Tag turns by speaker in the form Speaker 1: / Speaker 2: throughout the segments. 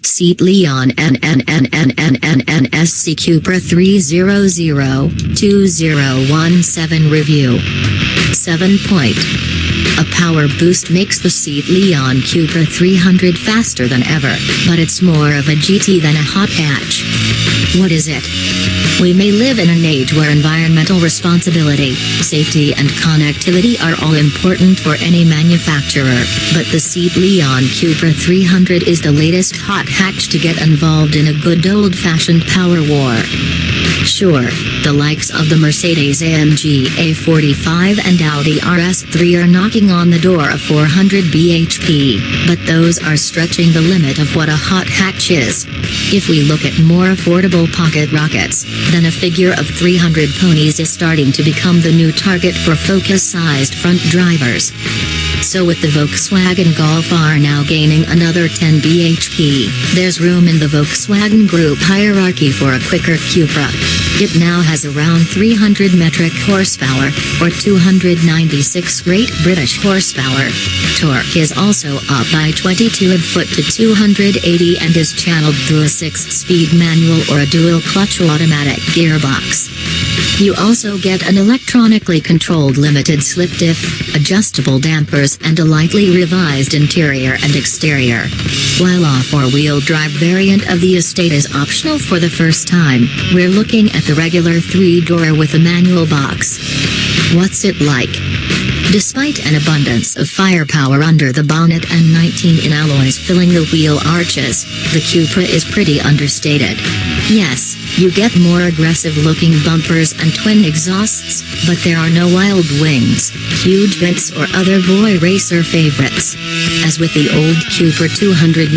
Speaker 1: Seat Leon SC Cupra 3002017 Review. 7. A power boost makes the Seat Leon Cupra 300 faster than ever, but it's more of a GT than a hot hatch. What is it? We may live in an age where environmental responsibility, safety and connectivity are all important for any manufacturer, but the Seat Leon Cupra 300 is the latest hot hatch to get involved in a good old-fashioned power war. Sure, the likes of the Mercedes-AMG A45 and Audi RS3 are knocking on the door of 400 bhp, but those are stretching the limit of what a hot hatch is. If we look at more affordable pocket rockets, then a figure of 300 ponies is starting to become the new target for Focus-sized front drivers. So with the Volkswagen Golf R now gaining another 10 bhp, there's room in the Volkswagen Group hierarchy for a quicker Cupra. It now has around 300 metric horsepower, or 296 Great British horsepower. Torque is also up by 22 foot to 280 and is channeled through a 6-speed manual or a dual-clutch automatic gearbox. You also get an electronically controlled limited slip diff, adjustable dampers and a lightly revised interior and exterior. While a 4-wheel drive variant of the estate is optional for the first time, we're looking at the regular 3-door with a manual box. What's it like? Despite an abundance of firepower under the bonnet and 19-in alloys filling the wheel arches, the Cupra is pretty understated. Yes, you get more aggressive-looking bumpers and twin exhausts, but there are no wild wings, huge vents or other boy racer favorites. As with the old Cupra 290,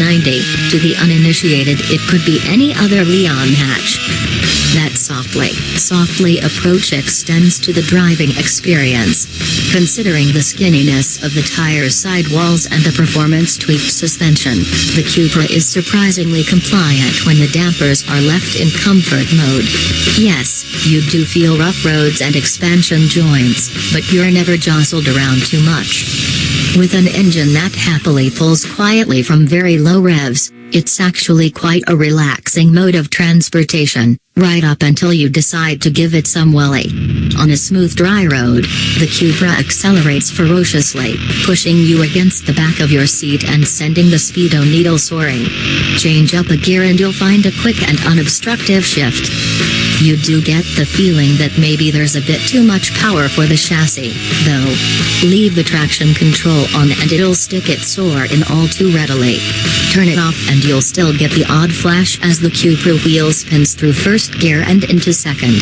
Speaker 1: to the uninitiated it could be any other Leon hatch. That softly approach extends to the driving experience. Considering the skinniness of the tire's sidewalls and the performance-tweaked suspension, the Cupra is surprisingly compliant when the dampers are left in comfort mode. Yes, you do feel rough roads and expansion joints, but you're never jostled around too much. With an engine that happily pulls quietly from very low revs, it's actually quite a relaxing mode of transportation, right up until you decide to give it some welly. On a smooth dry road, the Cupra accelerates ferociously, pushing you against the back of your seat and sending the speedo needle soaring. Change up a gear and you'll find a quick and unobstructive shift. You do get the feeling that maybe there's a bit too much power for the chassis, though. Leave the traction control on and it'll stick its soar in all too readily. Turn it off and you'll still get the odd flash as the Cupra wheel spins through first gear and into second.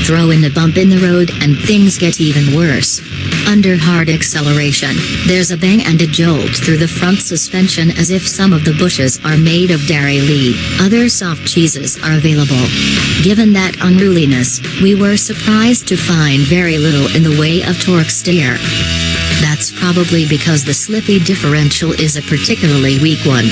Speaker 1: Throw in a bump in the road and things get even worse. Under hard acceleration, there's a bang and a jolt through the front suspension as if some of the bushes are made of dairy lee. Other soft cheeses are available. Given that unruliness, we were surprised to find very little in the way of torque steer. That's probably because the slippy differential is a particularly weak one.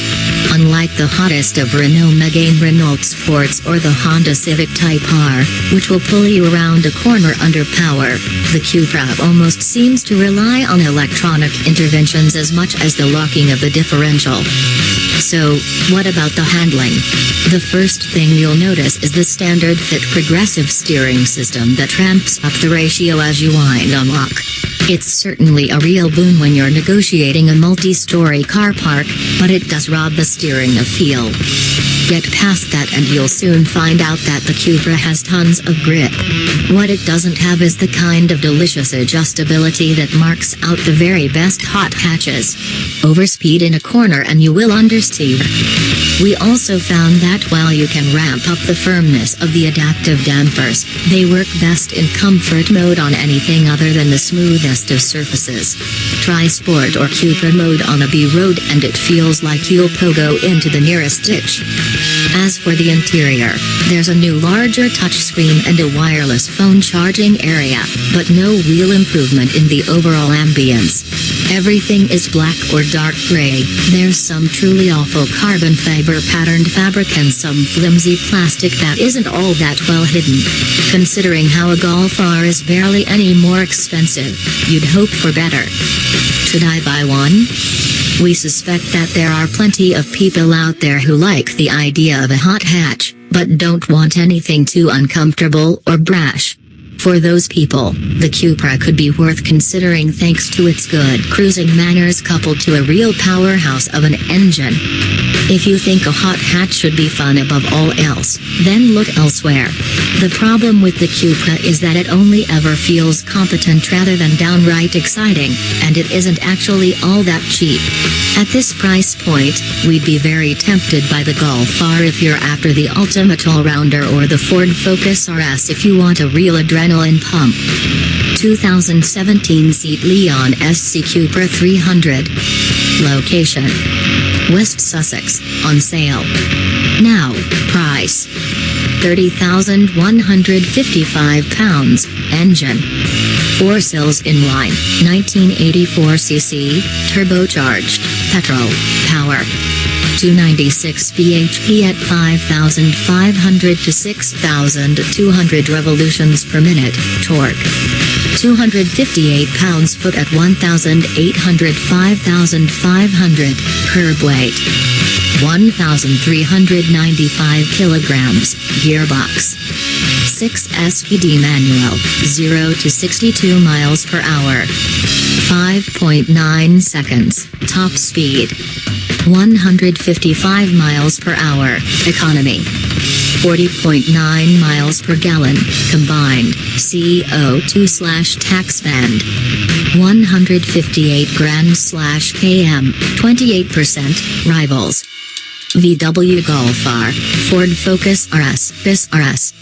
Speaker 1: Unlike the hottest of Renault Megane Renault Sports or the Honda Civic Type R, which will pull you around a corner under power, the Cupra almost seems to rely on electronic interventions as much as the locking of the differential. So, what about the handling? The first thing you'll notice is the standard fit progressive steering system that ramps up the ratio as you wind unlock. It's certainly a real boon when you're negotiating a multi-story car park, but it does rob the steering of feel. Get past that and you'll soon find out that the Cupra has tons of grip. What it doesn't have is the kind of delicious adjustability that marks out the very best hot hatches. Overspeed in a corner and you will understeer. We also found that while you can ramp up the firmness of the adaptive dampers, they work best in comfort mode on anything other than the smoothest of surfaces. Try Sport or Cupra mode on a B road and it feels like you'll pogo into the nearest ditch. As for the interior, there's a new larger touchscreen and a wireless phone charging area, but no real improvement in the overall ambience. Everything is black or dark gray, there's some truly awful carbon fiber patterned fabric and some flimsy plastic that isn't all that well hidden. Considering how a Golf R is barely any more expensive, you'd hope for better. Should I buy one? We suspect that there are plenty of people out there who like the idea of a hot hatch, but don't want anything too uncomfortable or brash. For those people, the Cupra could be worth considering thanks to its good cruising manners coupled to a real powerhouse of an engine. If you think a hot hatch should be fun above all else, then look elsewhere. The problem with the Cupra is that it only ever feels competent rather than downright exciting, and it isn't actually all that cheap. At this price point, we'd be very tempted by the Golf R if you're after the ultimate all-rounder, or the Ford Focus RS if you want a real adrenaline pump. 2017 Seat Leon SC Cupra 300. Location: West Sussex, on sale now. Price: £30,155. Engine: 4 sills inline, 1984cc, turbocharged, petrol, power. 296 bhp at 5,500 to 6,200 revolutions per minute. Torque: 258 pounds-foot at 1,800 5,500. Curb weight: 1,395 kilograms. Gearbox: 6 SPD manual, 0 to 62 miles per hour. 5.9 seconds. Top speed: 155 miles per hour. Economy: 40.9 miles per gallon. Combined CO2/tax band: 158 grand/km, 28%. Rivals: VW Golf R, Ford Focus RS, RS.